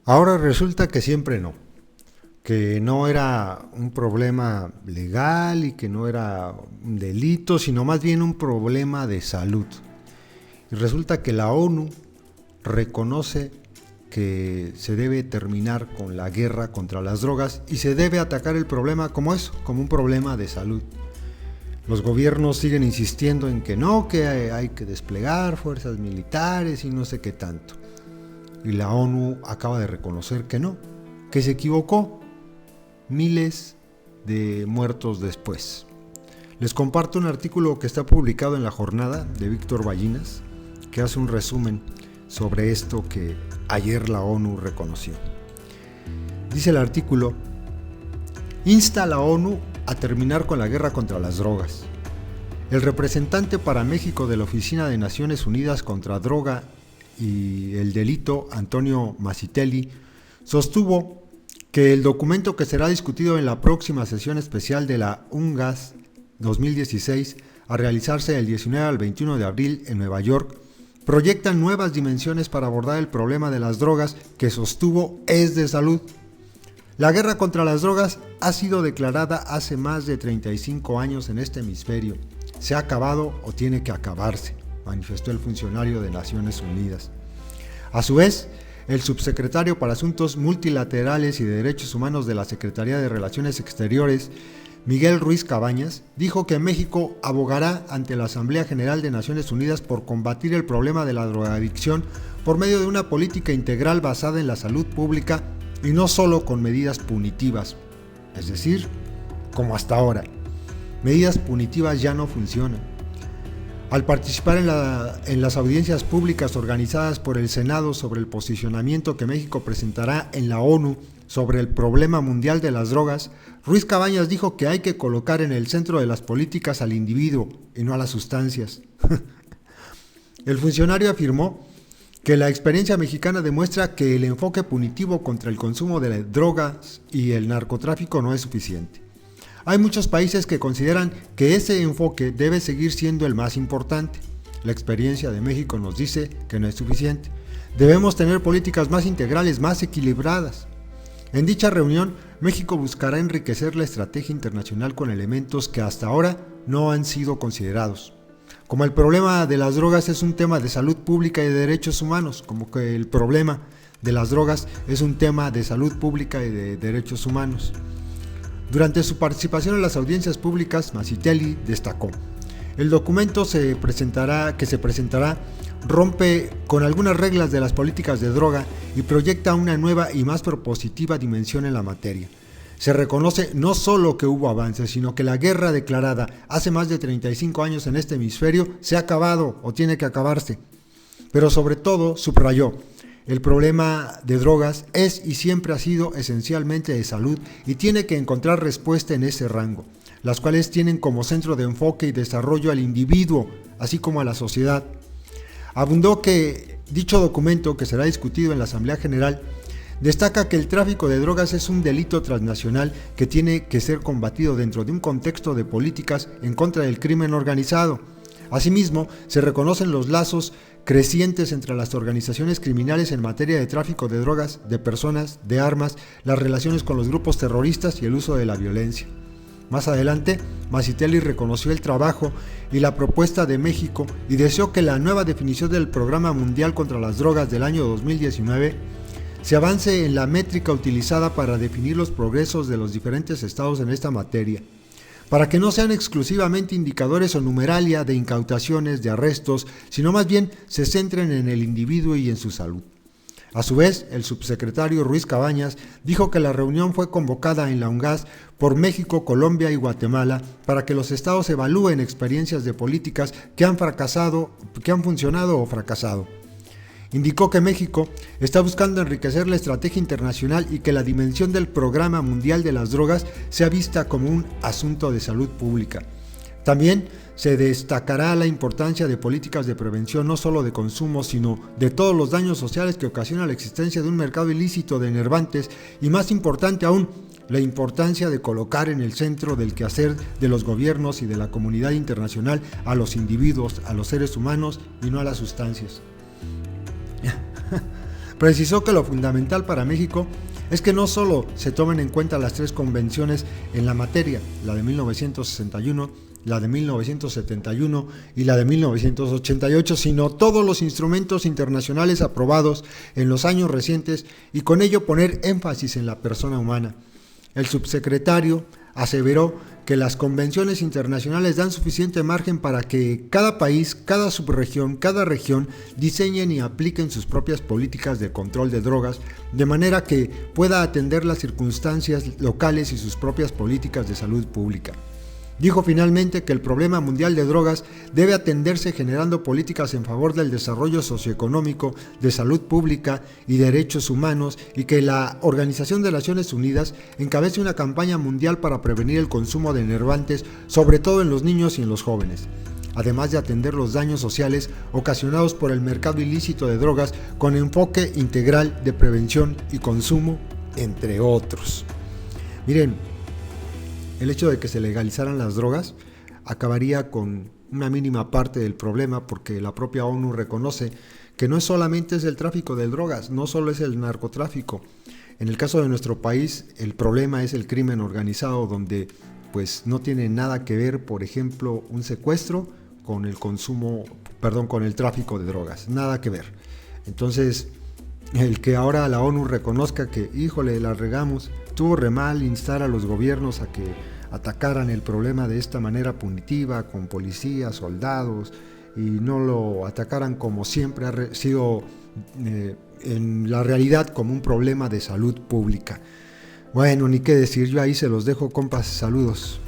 Ahora resulta que siempre no, que no era un problema legal y que no era un delito, sino más bien un problema de salud. Y resulta que la ONU reconoce que se debe terminar con la guerra contra las drogas y se debe atacar el problema como eso, como un problema de salud. Los gobiernos siguen insistiendo en que no, que hay que desplegar fuerzas militares y no sé qué tanto. Y la ONU acaba de reconocer que no, que se equivocó. Miles de muertos después. Les comparto un artículo que está publicado en La Jornada de Víctor Ballinas, que hace un resumen sobre esto que ayer la ONU reconoció. Dice el artículo: insta a la ONU a terminar con la guerra contra las drogas. El representante para México de la Oficina de Naciones Unidas contra Droga y el Delito, Antonio Mazzitelli, sostuvo que el documento que será discutido en la próxima sesión especial de la UNGAS 2016, a realizarse del 19 al 21 de abril en Nueva York, proyecta nuevas dimensiones para abordar el problema de las drogas que sostuvo es de salud. La guerra contra las drogas ha sido declarada hace más de 35 años en este hemisferio. Se ha acabado o tiene que acabarse, manifestó el funcionario de Naciones Unidas. A su vez, el subsecretario para Asuntos Multilaterales y de Derechos Humanos de la Secretaría de Relaciones Exteriores, Miguel Ruiz Cabañas, dijo que México abogará ante la Asamblea General de Naciones Unidas por combatir el problema de la drogadicción por medio de una política integral basada en la salud pública y no solo con medidas punitivas, es decir, como hasta ahora. Medidas punitivas ya no funcionan. Al participar en las audiencias públicas organizadas por el Senado sobre el posicionamiento que México presentará en la ONU sobre el problema mundial de las drogas, Ruiz Cabañas dijo que hay que colocar en el centro de las políticas al individuo y no a las sustancias. El funcionario afirmó que la experiencia mexicana demuestra que el enfoque punitivo contra el consumo de las drogas y el narcotráfico no es suficiente. Hay muchos países que consideran que ese enfoque debe seguir siendo el más importante. La experiencia de México nos dice que no es suficiente. Debemos tener políticas más integrales, más equilibradas. En dicha reunión, México buscará enriquecer la estrategia internacional con elementos que hasta ahora no han sido considerados. Como el problema de las drogas es un tema de salud pública y de derechos humanos, como que el problema de las drogas es un tema de salud pública y de derechos humanos. Durante su participación en las audiencias públicas, Mazzitelli destacó: el documento que se presentará rompe con algunas reglas de las políticas de droga y proyecta una nueva y más propositiva dimensión en la materia. Se reconoce no solo que hubo avances, sino que la guerra declarada hace más de 35 años en este hemisferio se ha acabado o tiene que acabarse. Pero sobre todo, subrayó: el problema de drogas es y siempre ha sido esencialmente de salud y tiene que encontrar respuesta en ese rango, las cuales tienen como centro de enfoque y desarrollo al individuo, así como a la sociedad. Abundó que dicho documento, que será discutido en la Asamblea General, destaca que el tráfico de drogas es un delito transnacional que tiene que ser combatido dentro de un contexto de políticas en contra del crimen organizado. Asimismo, se reconocen los lazos crecientes entre las organizaciones criminales en materia de tráfico de drogas, de personas, de armas, las relaciones con los grupos terroristas y el uso de la violencia. Más adelante, Mazzitelli reconoció el trabajo y la propuesta de México y deseó que la nueva definición del Programa Mundial contra las Drogas del año 2019 se avance en la métrica utilizada para definir los progresos de los diferentes estados en esta materia, para que no sean exclusivamente indicadores o numeralia de incautaciones, de arrestos, sino más bien se centren en el individuo y en su salud. A su vez, el subsecretario Ruiz Cabañas dijo que la reunión fue convocada en la UNGAS por México, Colombia y Guatemala para que los estados evalúen experiencias de políticas que han funcionado o fracasado. Indicó que México está buscando enriquecer la estrategia internacional y que la dimensión del Programa Mundial de las Drogas sea vista como un asunto de salud pública. También se destacará la importancia de políticas de prevención no solo de consumo, sino de todos los daños sociales que ocasiona la existencia de un mercado ilícito de enervantes y, más importante aún, la importancia de colocar en el centro del quehacer de los gobiernos y de la comunidad internacional a los individuos, a los seres humanos y no a las sustancias. precisó que lo fundamental para México es que no solo se tomen en cuenta las 3 convenciones en la materia, la de 1961, la de 1971 y la de 1988, sino todos los instrumentos internacionales aprobados en los años recientes y con ello poner énfasis en la persona humana. El subsecretario aseveró que las convenciones internacionales dan suficiente margen para que cada país, cada subregión, cada región diseñen y apliquen sus propias políticas de control de drogas, de manera que pueda atender las circunstancias locales y sus propias políticas de salud pública. Dijo finalmente que el problema mundial de drogas debe atenderse generando políticas en favor del desarrollo socioeconómico, de salud pública y derechos humanos, y que la Organización de Naciones Unidas encabece una campaña mundial para prevenir el consumo de enervantes, sobre todo en los niños y en los jóvenes, además de atender los daños sociales ocasionados por el mercado ilícito de drogas con enfoque integral de prevención y consumo, entre otros. Miren, el hecho de que se legalizaran las drogas acabaría con una mínima parte del problema, porque la propia ONU reconoce que no solamente es el tráfico de drogas, no solo es el narcotráfico. En el caso de nuestro país, el problema es el crimen organizado, donde pues no tiene nada que ver, por ejemplo, un secuestro con el con el tráfico de drogas, nada que ver. Entonces, el que ahora la ONU reconozca que, híjole, la regamos, estuvo re mal instar a los gobiernos a que atacaran el problema de esta manera punitiva, con policías, soldados, y no lo atacaran como siempre ha sido en la realidad, como un problema de salud pública. Bueno, ni qué decir, yo ahí se los dejo, compas, saludos.